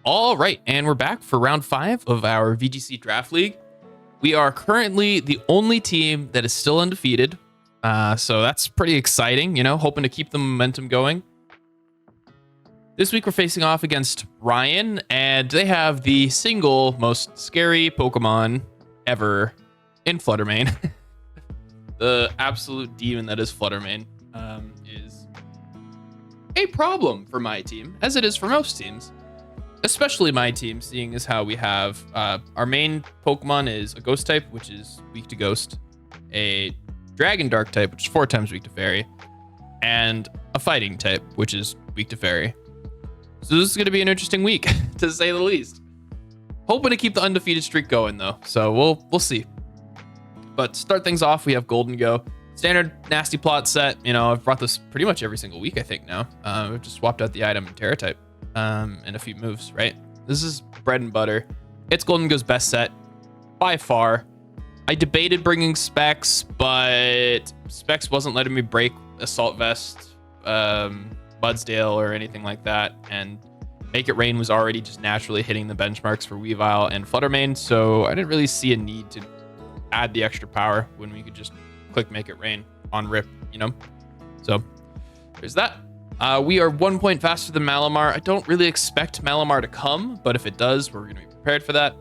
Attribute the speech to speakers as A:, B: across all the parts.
A: All right, and we're back for round 5 of our VGC Draft League. We are currently the only team that is still undefeated, so that's pretty exciting, hoping to keep the momentum going. This week we're facing off against Ryan, and they have the single most scary Pokemon ever in Fluttermane. The absolute demon that is Fluttermane is a problem for my team, as it is for most teams. Especially my team, seeing as how we have our main Pokemon is a Ghost type, which is weak to Ghost, a Dragon Dark type, which is 4 times weak to Fairy, and a Fighting type, which is weak to Fairy. So this is going to be an interesting week, to say the least. Hoping to keep the undefeated streak going, though, so we'll see. But to start things off, we have Golden Go. Standard Nasty Plot set. I've brought this pretty much every single week, I think, now. We've just swapped out the item in Terra type. And a few moves, right? This is bread and butter. It's Golden Go's best set by far. I debated bringing Specs, but Specs wasn't letting me break Assault Vest, Budsdale, or anything like that. And Make It Rain was already just naturally hitting the benchmarks for Weavile and Fluttermane, so I didn't really see a need to add the extra power when we could just click Make It Rain on rip, So there's that. We are 1 point faster than Malamar. I don't really expect Malamar to come, but if it does, we're going to be prepared for that.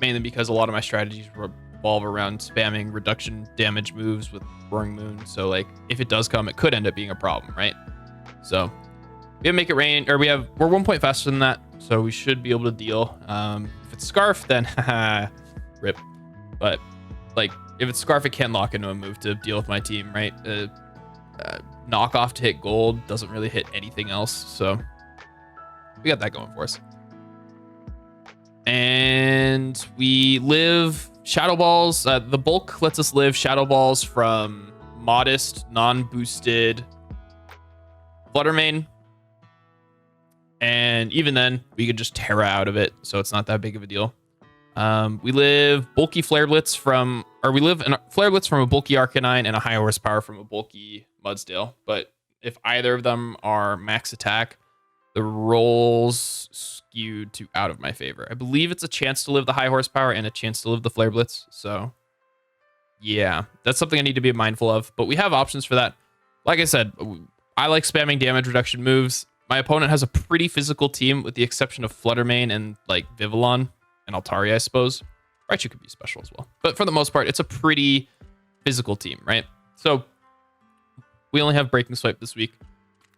A: Mainly because a lot of my strategies revolve around spamming reduction damage moves with Roaring Moon. So, if it does come, it could end up being a problem, right? So, we have Make It Rain, or we're 1 point faster than that, so we should be able to deal. If it's Scarf, then rip. But, if it's Scarf, it can lock into a move to deal with my team, right? Knockoff to hit gold doesn't really hit anything else, so we got that going for us. And we live Shadow Balls. The bulk lets us live Shadow Balls from modest, non-boosted Fluttermane, and even then we could just Terra out of it, so it's not that big of a deal. We live bulky Flare Blitz from a bulky Arcanine and a high horsepower from a bulky Mudsdale. But if either of them are max attack, the rolls skewed to out of my favor. I believe it's a chance to live the high horsepower and a chance to live the Flare Blitz. So yeah, that's something I need to be mindful of. But we have options for that. Like I said, I like spamming damage reduction moves. My opponent has a pretty physical team, with the exception of Fluttermane and Vivillon and Altaria, I suppose. Raichu could be special as well. But for the most part, it's a pretty physical team, right? So we only have Breaking Swipe this week.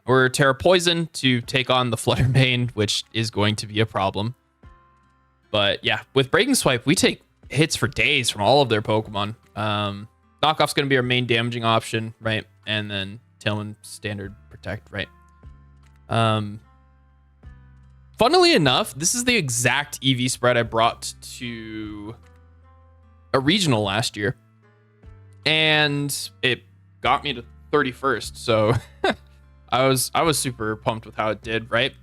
A: We're Terra Poison to take on the Fluttermane, which is going to be a problem. But yeah, with Breaking Swipe, we take hits for days from all of their Pokemon. Knockoff's going to be our main damaging option, right? And then Tailwind Standard Protect, right? Funnily enough, this is the exact EV spread I brought to a regional last year, and it got me to 31st. So I was super pumped with how it did, right?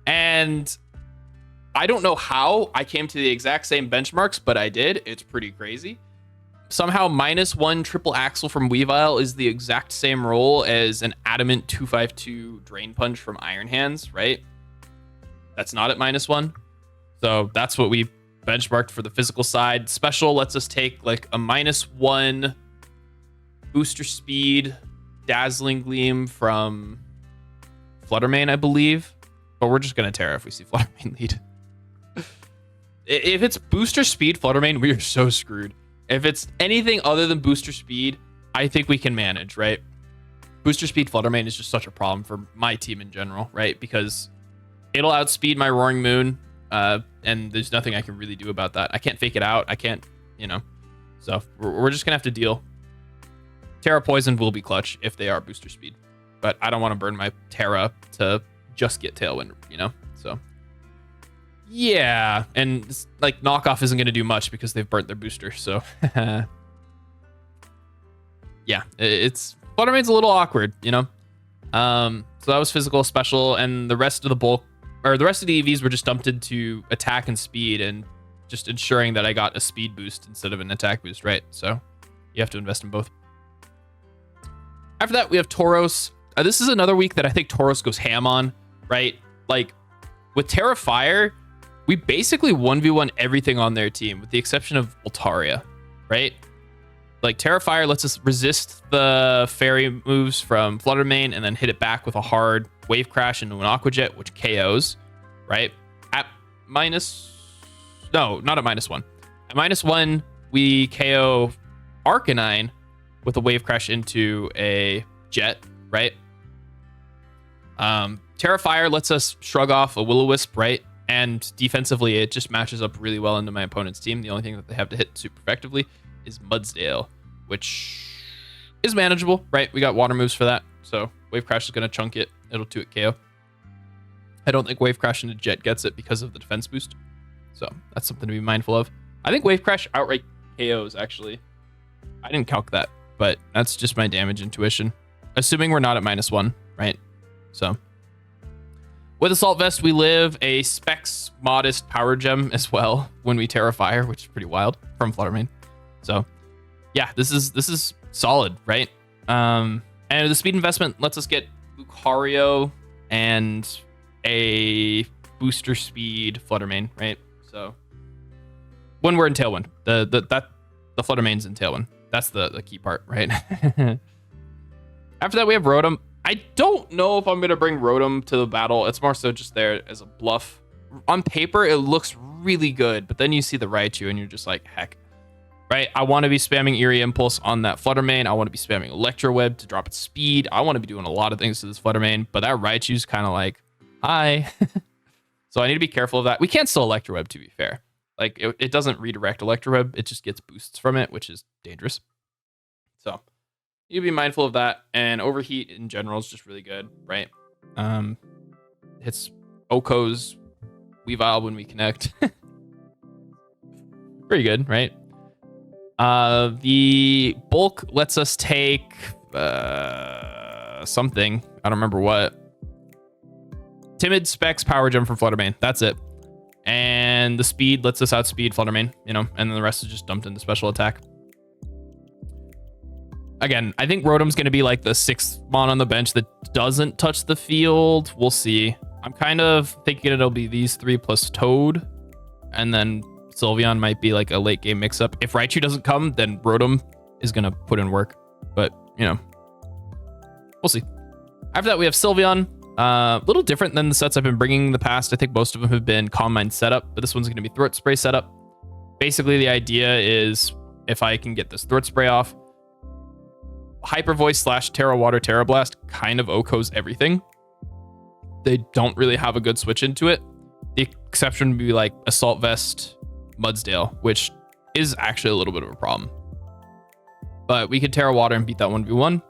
A: And I don't know how I came to the exact same benchmarks, but I did. It's pretty crazy. Somehow -1 triple axle from Weavile is the exact same roll as an adamant 252 Drain Punch from Iron Hands, right? That's not at -1. So that's what we benchmarked for the physical side. Special lets us take a -1 booster speed Dazzling Gleam from Fluttermane, I believe. But we're just going to Terra if we see Fluttermane lead. If it's booster speed Fluttermane, we are so screwed. If it's anything other than booster speed, I think we can manage, right? Booster speed Fluttermane is just such a problem for my team in general, right? Because it'll outspeed my Roaring Moon, and there's nothing I can really do about that. I can't fake it out. I can't, So we're just going to have to deal. Terra Poison will be clutch if they are booster speed. But I don't want to burn my Terra to just get Tailwind, So yeah, and knockoff isn't going to do much because they've burnt their booster. So yeah, it's Fluttermane's a little awkward, So that was physical, special, and the rest of the bulk, or the rest of the EVs were just dumped into attack and speed, and just ensuring that I got a speed boost instead of an attack boost, right? So you have to invest in both. After that, we have Tauros. This is another week that I think Tauros goes ham on, right? with Terra Fire, we basically 1v1 everything on their team, with the exception of Altaria, right? Like, Terra Fire lets us resist the fairy moves from Flutter Mane and then hit it back with a hard Wave Crash into an Aqua Jet, which KOs, right? At minus... No, not at -1. At -1, we KO Arcanine with a Wave Crash into a Jet, right? Terra Fire lets us shrug off a Will-O-Wisp, right? And defensively, it just matches up really well into my opponent's team. The only thing that they have to hit super effectively is Mudsdale, which is manageable, right? We got water moves for that. So Wave Crash is going to chunk it. It'll 2-hit KO. I don't think Wave Crash into Jet gets it because of the defense boost. So that's something to be mindful of. I think Wave Crash outright KOs, actually. I didn't calc that, but that's just my damage intuition. Assuming we're not at -1, right? So with Assault Vest, we live a Specs modest power gem as well when we Terra Fire, which is pretty wild, from Flutter Mane. So yeah, this is solid, right? And the speed investment lets us get Lucario and a booster speed Flutter Mane, right? So when we're in Tailwind, the Flutter Mane's in Tailwind. That's the key part, right? After that, we have Rotom. I don't know if I'm going to bring Rotom to the battle. It's more so just there as a bluff. On paper, it looks really good, but then you see the Raichu and you're just like, heck. Right? I want to be spamming Eerie Impulse on that Flutter Mane. I want to be spamming Electro Web to drop its speed. I want to be doing a lot of things to this Flutter Mane, but that Raichu's kind of like, hi. So I need to be careful of that. We can't still Electro Web, to be fair. Like, it doesn't redirect Electro Web. It just gets boosts from it, which is dangerous. So you be mindful of that. And Overheat in general is just really good, right? Hits Oko's Weavile when we connect. Pretty good, right? The bulk lets us take something. I don't remember what. Timid Specs Power Gem from Flutter Mane. That's it. And the speed lets us outspeed Flutter Mane, you know, and then the rest is just dumped into special attack. Again, I think Rotom's going to be like the 6th mon on the bench that doesn't touch the field. We'll see. I'm kind of thinking it'll be these 3 plus Toad, and then Sylveon might be like a late game mix up. If Raichu doesn't come, then Rotom is going to put in work, but you know, we'll see. After that, we have Sylveon. A little different than the sets I've been bringing in the past. I think most of them have been Calm Mind setup, but this one's going to be Throat Spray setup. Basically, the idea is if I can get this Throat Spray off, Hyper Voice / Terra Water Terra Blast kind of OHKOs everything. They don't really have a good switch into it. The exception would be like Assault Vest Mudsdale, which is actually a little bit of a problem. But we could Terra Water and beat that 1v1.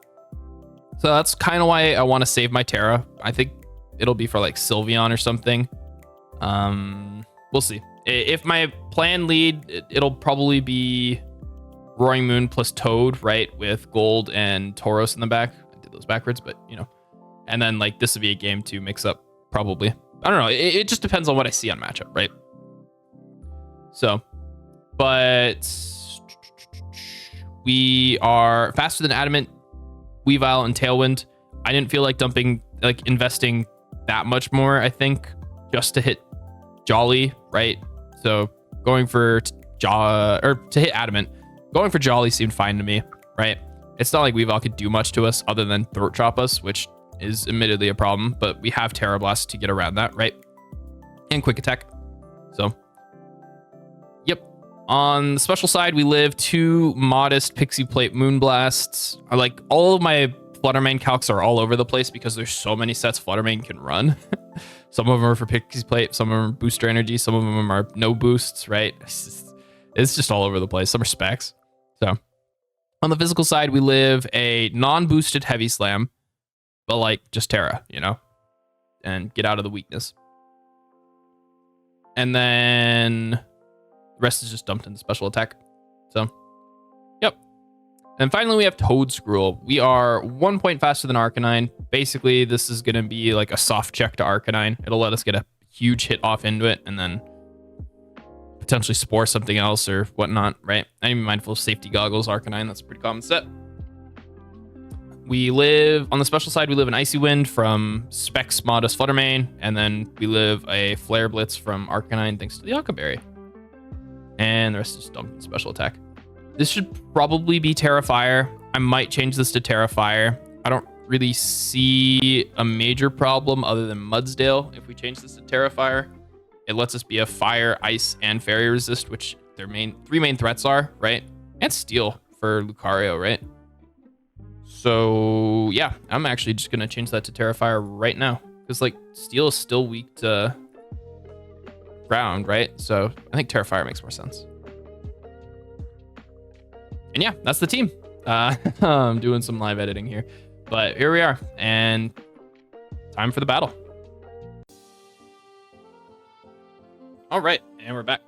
A: So that's kind of why I want to save my Terra. I think it'll be for like Sylveon or something. We'll see. If my plan lead, it'll probably be Roaring Moon plus Toad, right? With Gold and Tauros in the back. I did those backwards, but you know. And then like this would be a game to mix up, probably. I don't know. It just depends on what I see on matchup, right? So, but we are faster than Adamant, Weavile, and Tailwind. I didn't feel like investing that much more, I think, just to hit Jolly, right? So going for to hit Adamant, going for Jolly seemed fine to me, right? It's not like Weavile could do much to us other than throat chop us, which is admittedly a problem, but we have Terra Blast to get around that, right? And Quick Attack. So, yep. On the special side, we live 2 modest Pixie Plate Moonblasts. Like, all of my Flutter Mane calcs are all over the place because there's so many sets Flutter Mane can run. Some of them are for Pixie Plate, some of them are booster energy, some of them are no boosts, right? It's just all over the place. Some are specs. So, on the physical side, we live a non-boosted Heavy Slam, but like just Terra, you know, and get out of the weakness. And then the rest is just dumped into special attack. So, yep. And finally, we have Toad Scroll. We are 1 point faster than Arcanine. Basically, this is going to be like a soft check to Arcanine. It'll let us get a huge hit off into it and then potentially spore something else or whatnot, right? I need to be mindful of Safety Goggles, Arcanine. That's a pretty common set. We live on the special side. We live an Icy Wind from Specs Modest Fluttermane, and then we live a Flare Blitz from Arcanine thanks to the Akaberry. And the rest is dumped special attack. This should probably be Terrafire. I might change this to Terrafire. I don't really see a major problem other than Mudsdale. If we change this to Terrafire, it lets us be a Fire, Ice, and Fairy Resist, which their three main threats are, right? And Steel for Lucario, right? So yeah, I'm actually just gonna change that to Terrafire right now, because like Steel is still weak to ground, right? So I think Terrafire makes more sense. And yeah, that's the team. I'm doing some live editing here, but here we are, and time for the battle. All right, and we're back.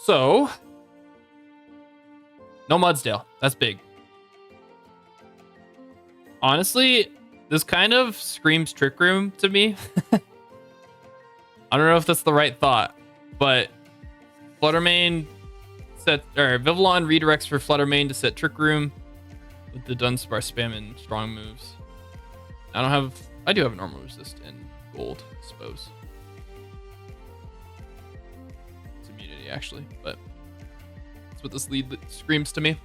A: So, no Mudsdale. That's big. Honestly, this kind of screams Trick Room to me. I don't know if that's the right thought, but Fluttermane set, or Vivillon redirects for Fluttermane to set Trick Room with the Dunsparce spamming strong moves. I do have a normal resist in gold, I suppose. It's immunity actually, but that's what this lead screams to me.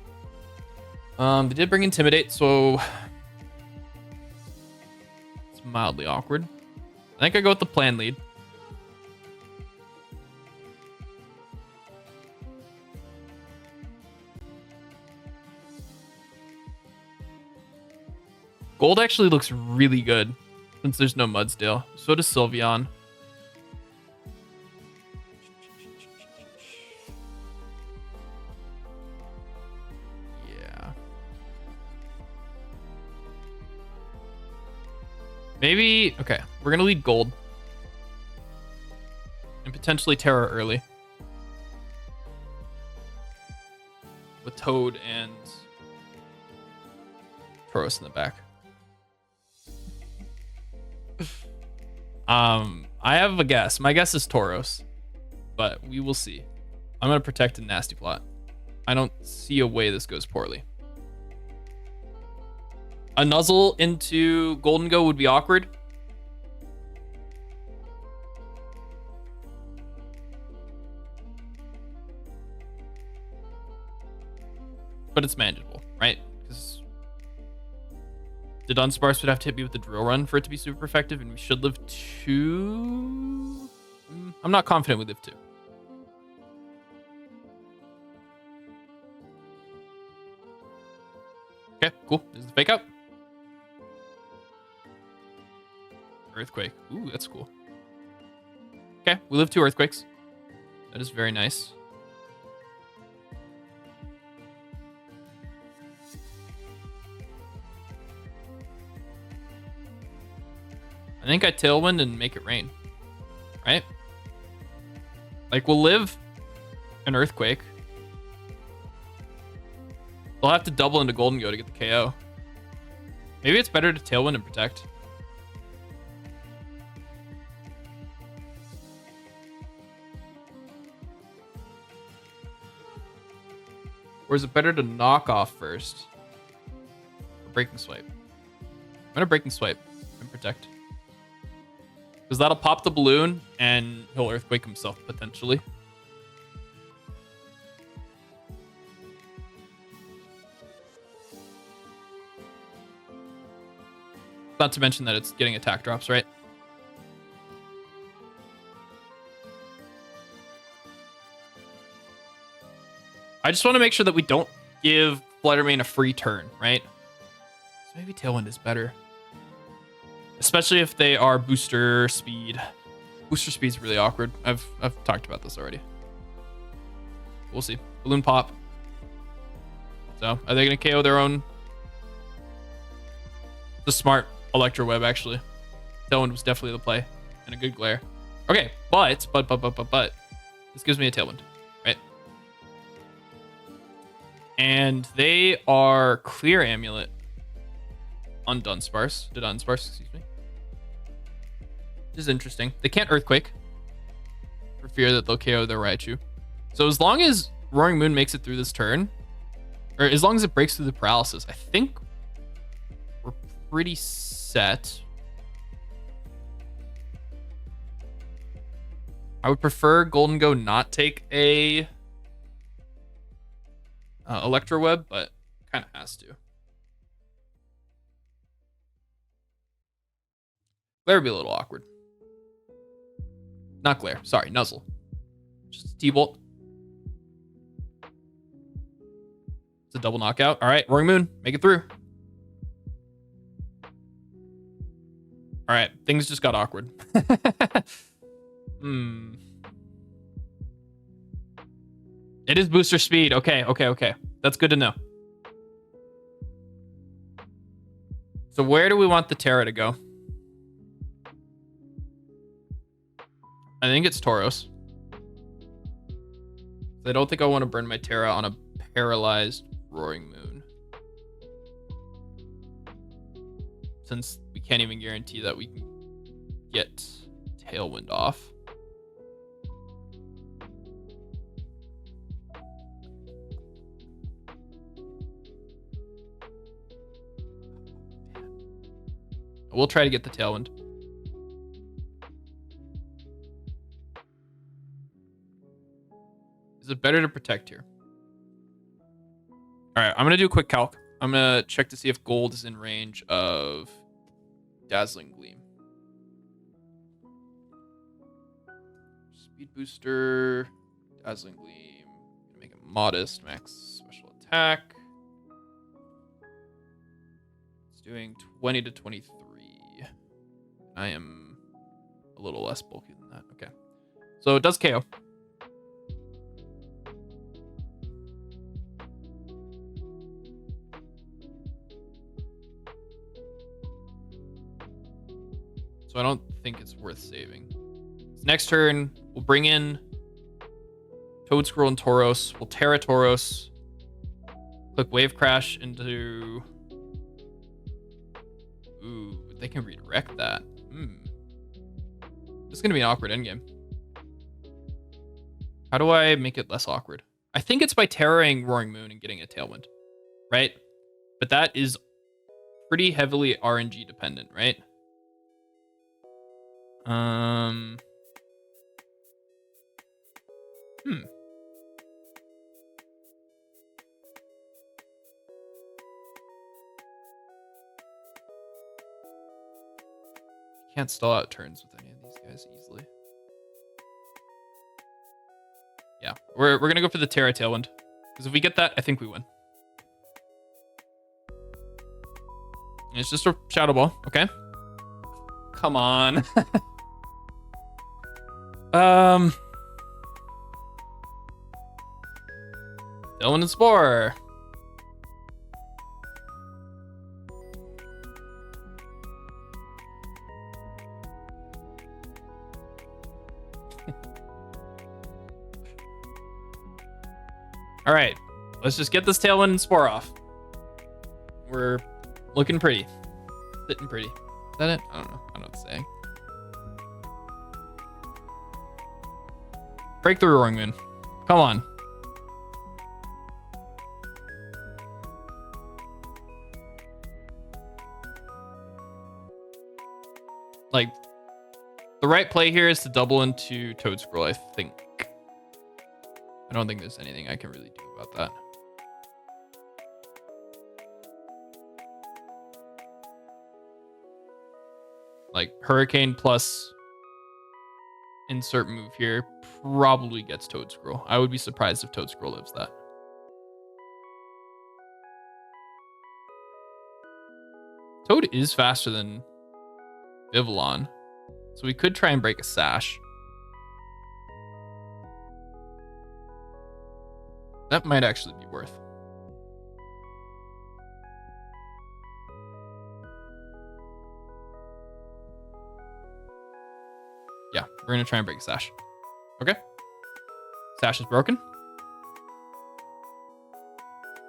A: They did bring Intimidate, so it's mildly awkward. I think I go with the plan lead. Gold actually looks really good since there's no Mudsdale. So does Sylveon. Yeah. Maybe, okay, we're gonna lead gold. And potentially Terra early. With Toad and Tauros in the back. I have a guess. My guess is Tauros, but we will see. I'm gonna protect a Nasty Plot. I don't see a way this goes poorly. A Nuzzle into Golden Go would be awkward. But it's manageable, right? Because the Dunsparce would have to hit me with the Drill Run for it to be super effective, and we should live 2. I'm not confident we live 2. Okay, cool. This is the fake out. Earthquake. Ooh, that's cool. Okay, we live 2 Earthquakes. That is very nice. I think I Tailwind and make it rain, right? Like, we'll live an Earthquake. We'll have to double into Golden Go to get the KO. Maybe it's better to Tailwind and protect. Or is it better to knock off first? Or Breaking Swipe? I'm gonna Breaking Swipe and protect. Because that'll pop the balloon and he'll Earthquake himself potentially. Not to mention that it's getting attack drops, right? I just want to make sure that we don't give Fluttermane a free turn, right? So maybe Tailwind is better. Especially if they are booster speed. Booster speed's really awkward. I've talked about this already. We'll see. Balloon pop. So are they gonna KO their own? The smart Electro Web actually. Tailwind was definitely the play. And a good glare. Okay, but this gives me a Tailwind, right? And they are Clear Amulet on Dunsparce. Excuse me. Which is interesting. They can't Earthquake for fear that they'll KO their Raichu. So as long as Roaring Moon makes it through this turn, Or as long as it breaks through the paralysis, I think we're pretty set. I would prefer Golden Go not take a Electro Web, but kind of has to. Glare would be a little awkward. Not Glare, sorry, Nuzzle. Just T-Bolt. It's a double knockout. All right, Roaring Moon, make it through. All right, things just got awkward. It is booster speed. Okay. That's good to know. So where do we want the Terra to go? I think it's Tauros. I don't think I want to burn my Terra on a paralyzed Roaring Moon, since we can't even guarantee that we can get Tailwind off. We'll try to get the Tailwind. Is it better to protect here? All right, I'm going to do a quick calc. I'm going to check to see if gold is in range of Dazzling Gleam. Speed booster, Dazzling Gleam. Make it modest, max special attack. It's doing 20 to 23. I am a little less bulky than that. Okay. So it does KO. So I don't think it's worth saving. So next turn, we'll bring in Toadscroll and Tauros. We'll Terra Tauros. Click Wave Crash into... Ooh, they can redirect that. This is going to be an awkward endgame. How do I make it less awkward? I think it's by Terraing Roaring Moon and getting a Tailwind, right? But that is pretty heavily RNG dependent, right? Can't stall out turns with any of these guys easily. Yeah, we're gonna go for the Terra Tailwind, because if we get that, I think we win. And it's just a Shadow Ball, okay? Come on. Tailwind and Spore. All right, let's just get this Tailwind and Spore off. We're looking pretty. Sitting pretty. Is that it? I don't know. I don't know what to say. Break the Roaring Moon. Come on. Like, the right play here is to double into Toadscroll, I think. I don't think there's anything I can really do about that. Like, Hurricane plus insert move here probably gets Toadscroll. I would be surprised if Toadscroll lives that. Toad is faster than Vivillon, so we could try and break a Sash. That might actually be worth. Yeah, we're gonna try and break a Sash. Okay. Sash is broken.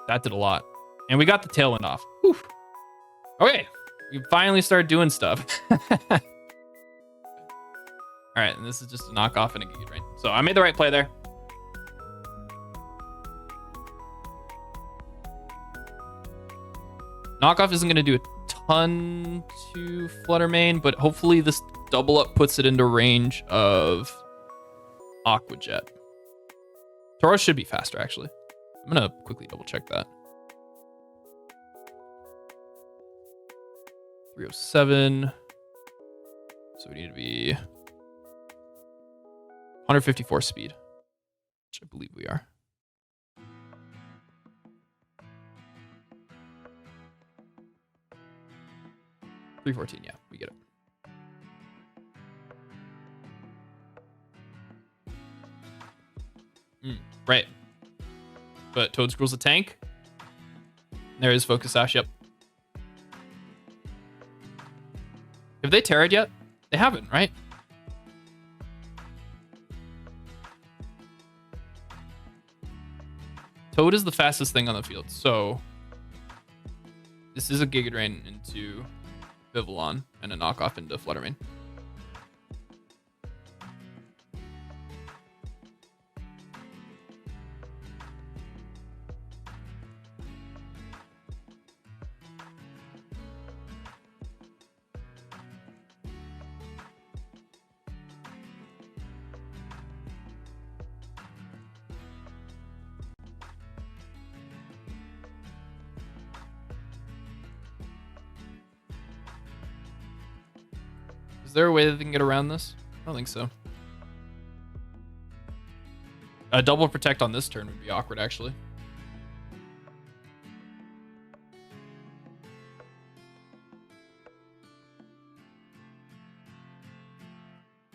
A: That did a lot. And we got the Tailwind off. Whew. Okay, we finally started doing stuff. All right, and this is just a knockoff and a Giga Drain. So I made the right play there. Knockoff isn't going to do a ton to Fluttermane, but hopefully this double up puts it into range of Aqua Jet. Tauros should be faster, actually. I'm going to quickly double check that. 307. So we need to be 154 speed, which I believe we are. $314, yeah, we get it. Right. But Toadscruel's a tank. There is Focus Sash, yep. Have they terra'd yet? They haven't, right? Toad is the fastest thing on the field, so this is a Giga Drain into Vivillon and a knockoff into Fluttermane. Is there a way that they can get around this? I don't think so. A double protect on this turn would be awkward, actually.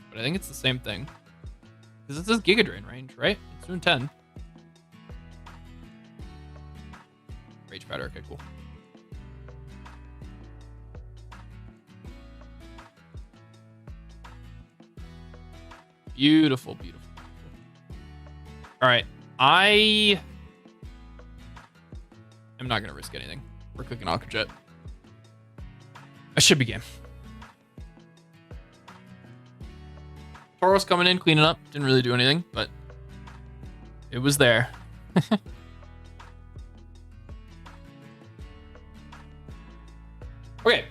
A: But I think it's the same thing. Because this is Giga Drain range, right? It's doing 10. Rage Powder, okay, cool. Beautiful, beautiful. All right, I am not going to risk anything. We're clicking Aqua Jet. I should be game. Tauros coming in, cleaning up. Didn't really do anything, but it was there. Okay.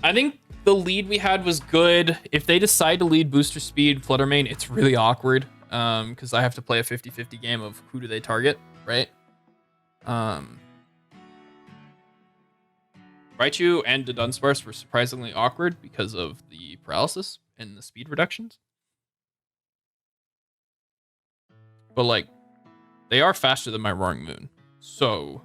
A: I think the lead we had was good. If they decide to lead Booster Speed Fluttermane, it's really awkward because I have to play a 50-50 game of who do they target, right? Raichu and the Dunsparce were surprisingly awkward because of the paralysis and the speed reductions. But, like, they are faster than my Roaring Moon. So,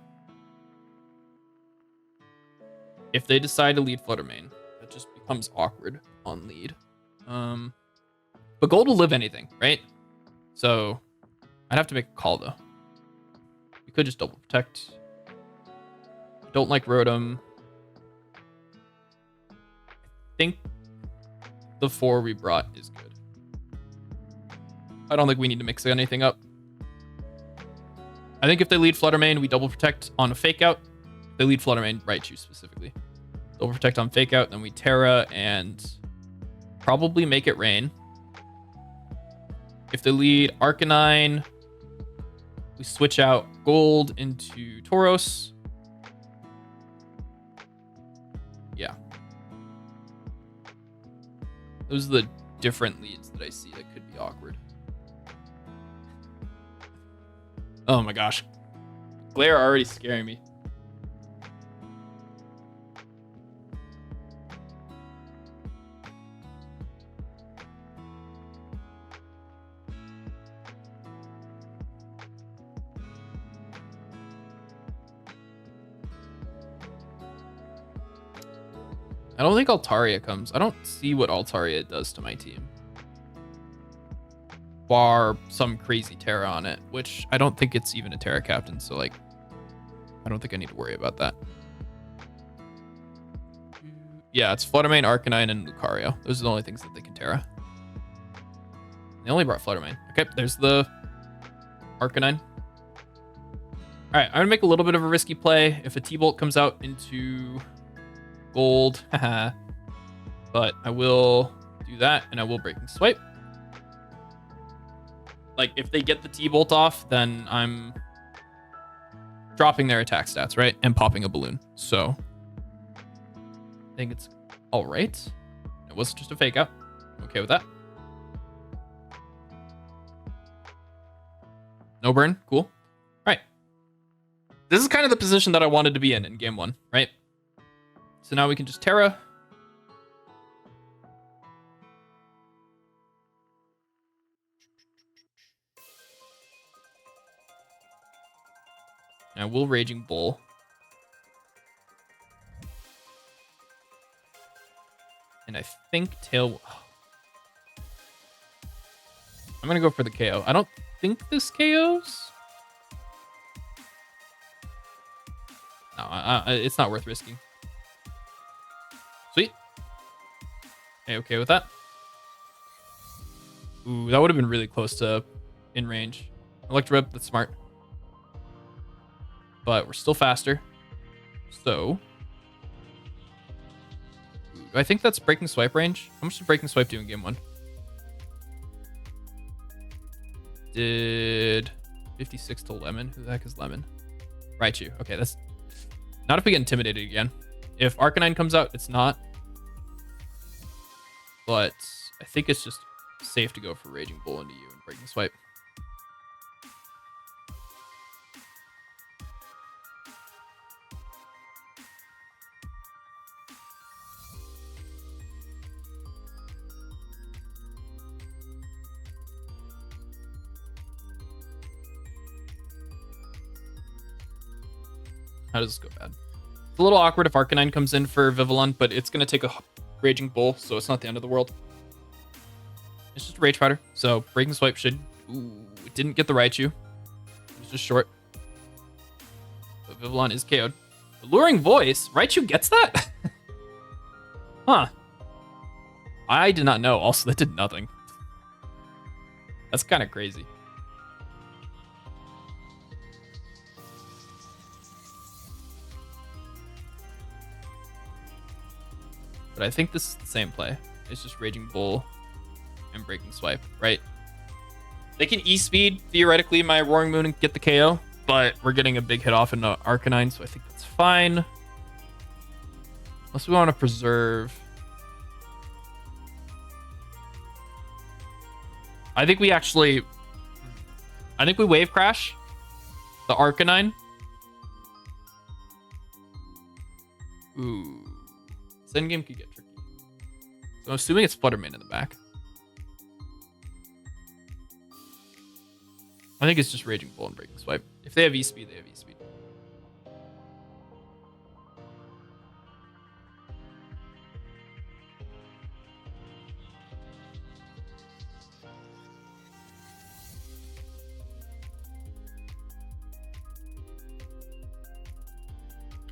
A: if they decide to lead Fluttermane, that just becomes awkward on lead. But Gold will live anything, right? So, I'd have to make a call, though. We could just double protect. Don't like Rotom. I think the 4 we brought is good. I don't think we need to mix anything up. I think if they lead Fluttermane, we double protect on a fake out. If they lead Fluttermane, Raichu specifically. Double protect on fake out, then we Terra and probably make it rain. If they lead Arcanine, we switch out Gold into Tauros. Yeah. Those are the different leads that I see that could be awkward. Oh my gosh. Glare already scaring me. I don't think Altaria comes. I don't see what Altaria does to my team. Bar some crazy Terra on it, which I don't think it's even a Terra captain, so like I don't think I need to worry about that. Yeah, it's Fluttermane, Arcanine, and Lucario. Those are the only things that they can Terra. They only brought Fluttermane. Okay, there's the Arcanine. Alright, I'm gonna make a little bit of a risky play. If a T-Bolt comes out into Gold, haha. But I will do that, and I will Breaking Swipe. Like, if they get the T-Bolt off, then I'm dropping their attack stats, right? And popping a balloon. So I think it's all right. It was just a fake out. I'm okay with that. No burn. Cool. All right. This is kind of the position that I wanted to be in game one, right? So now we can just Terra. Now we'll Raging Bull. And I think Tail... I'm going to go for the KO. I don't think this KOs. No, it's not worth risking. Sweet. Okay with that. Ooh, that would have been really close to in range. Electro Rip, that's smart. But we're still faster. So... Ooh, I think that's Breaking Swipe range. How much did Breaking Swipe do in game one? Did 56 to Lemon. Who the heck is Lemon? Raichu. Okay, that's... Not if we get intimidated again. If Arcanine comes out, it's not. But I think it's just safe to go for Raging Bull into you and Breaking Swipe. How does this go bad? It's a little awkward if Arcanine comes in for Vivillon, but it's going to take a Raging Bull, so it's not the end of the world. It's just a Rage Powder, so Breaking Swipe should... Ooh, it didn't get the Raichu. It was just short. But Vivillon is KO'd. Alluring Voice? Raichu gets that? Huh. I did not know. Also, that did nothing. That's kind of crazy. But I think this is the same play. It's just Raging Bull and Breaking Swipe, right? They can E-Speed, theoretically, my Roaring Moon and get the KO, but we're getting a big hit off into Arcanine, so I think that's fine. Unless we want to preserve... I think we Wave Crash the Arcanine. Ooh. This endgame could get tricky. So I'm assuming it's Fluttermane in the back. I think it's just Raging Bull and Breaking Swipe. If they have E-Speed, they have E-Speed.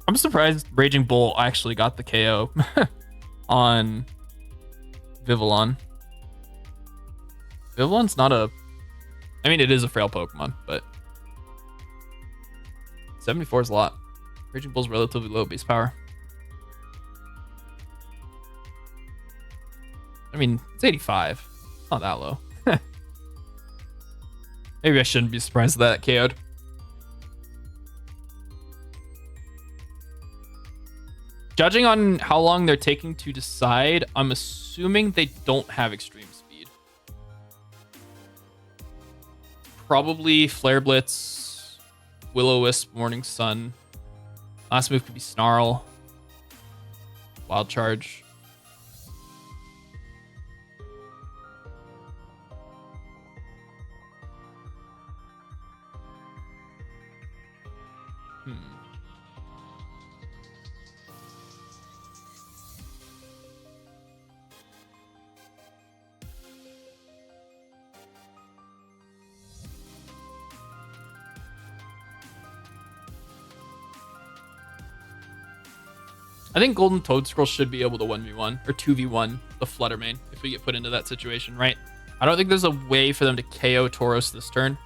A: I'm surprised Raging Bull actually got the KO on Vivillon. Vivillon's not a... I mean, it is a frail Pokemon, but 74 is a lot. Raging Bull's relatively low base power. I mean, it's 85. It's not that low. Maybe I shouldn't be surprised that KO'd. Judging on how long they're taking to decide, I'm assuming they don't have extreme speed. Probably Flare Blitz, Will-O-Wisp, Morning Sun. Last move could be Snarl. Wild Charge. I think Golden Toedscrull should be able to 1v1 or 2v1 the Fluttermane if we get put into that situation, right? I don't think there's a way for them to KO Tauros this turn,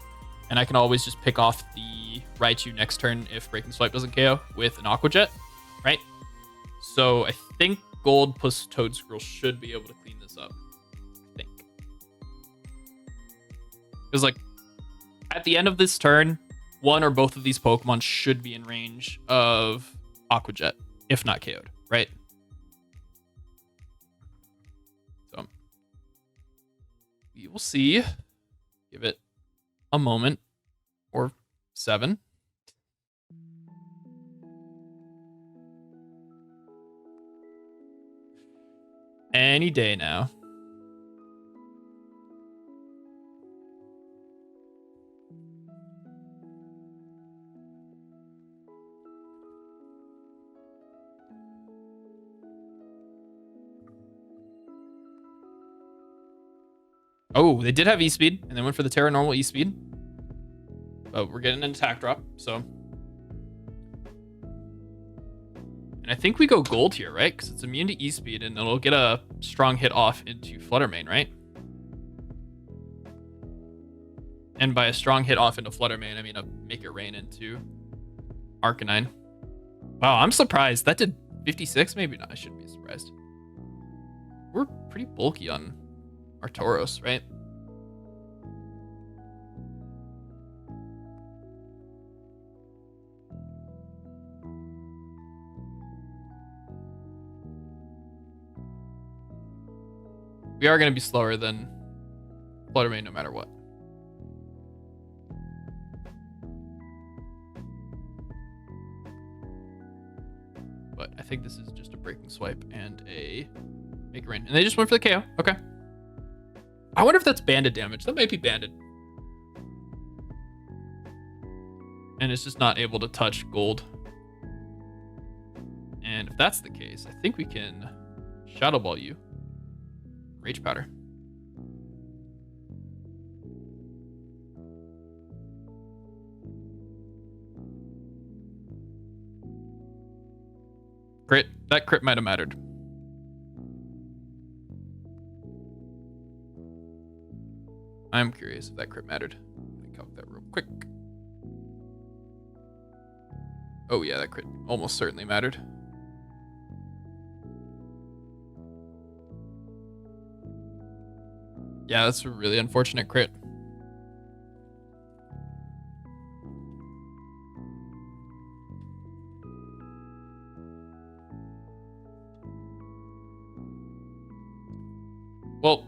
A: and I can always just pick off the Raichu next turn if Breaking Swipe doesn't KO with an Aqua Jet, right? So I think Gold plus Toedscrull should be able to clean this up, I think. Because like at the end of this turn, one or both of these Pokemon should be in range of Aqua Jet, if not KO'd, right? So we will see. Give it a moment or 7. Any day now. Oh, they did have E-Speed, and they went for the Terra normal E-Speed. But we're getting an attack drop, so. And I think we go gold here, right? Because it's immune to E-Speed, and it'll get a strong hit off into Flutter Mane, right? And by a strong hit off into Flutter Mane, I mean a Make It Rain into Arcanine. Wow, I'm surprised. That did 56? Maybe not. I shouldn't be surprised. We're pretty bulky on our Tauros, right? We are going to be slower than Flutter Mane no matter what. But I think this is just a Breaking Swipe and a Make It Rain. And they just went for the KO. Okay. I wonder if that's banded damage. That might be banded. And it's just not able to touch gold. And if that's the case, I think we can Shadow Ball you. Rage Powder. Crit. That crit might have mattered. I'm curious if that crit mattered. Let me calc that real quick. Oh yeah, that crit almost certainly mattered. Yeah, that's a really unfortunate crit. Well,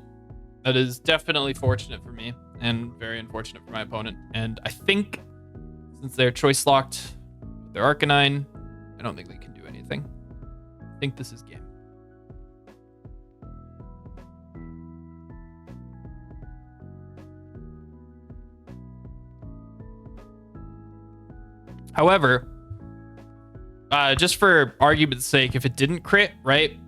A: that is definitely fortunate for me and very unfortunate for my opponent. And I think since they're choice locked with their Arcanine, I don't think they can do anything. I think this is game. However, just for argument's sake, if it didn't crit, right?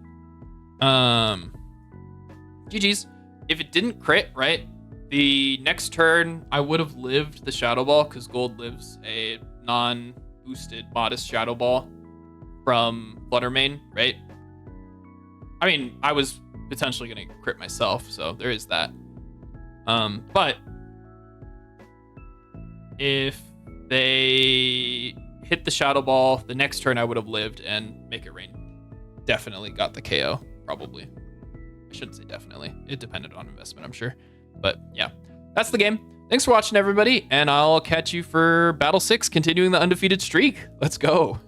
A: GG's. If it didn't crit, right? The next turn, I would have lived the Shadow Ball because Gold lives a non-boosted modest Shadow Ball from Flutter Mane, right? I mean, I was potentially going to crit myself, so there is that. But if they hit the Shadow Ball, the next turn I would have lived and Make It Rain definitely got the KO, probably. I shouldn't say definitely. It depended on investment, I'm sure. But yeah, that's the game. Thanks for watching, everybody, and I'll catch you for Battle 6, continuing the undefeated streak. Let's go.